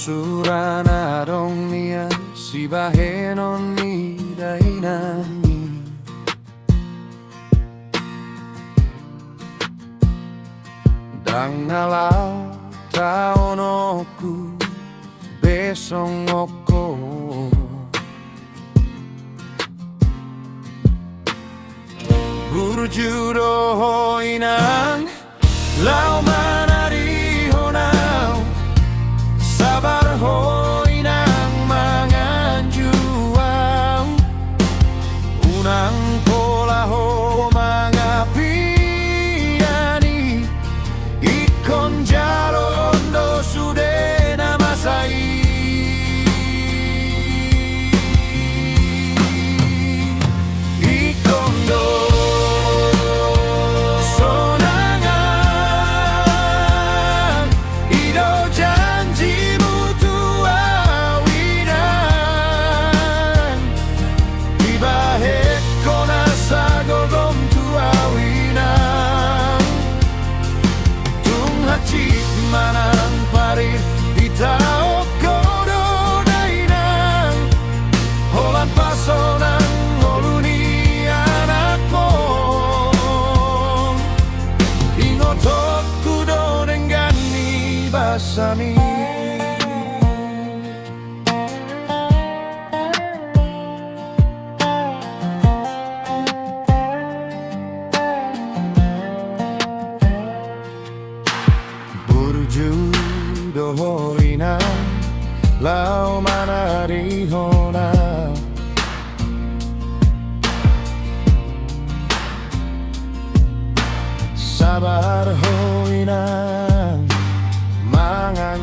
Surana dong niya si bahenon ni dainani Dang nalaw taonoku besong oko Burjudo inang lau manari honau Sabar ho inang mangan juang Unang pola ho mangapiani Ikon jalo ondo sude namasai Ikondo manang parir di tao kodo dainang Holan pasonang holuni anak mo Ingotok kudo nenggani basani Burjudo inang lau manari honau Sabar ho inang mangan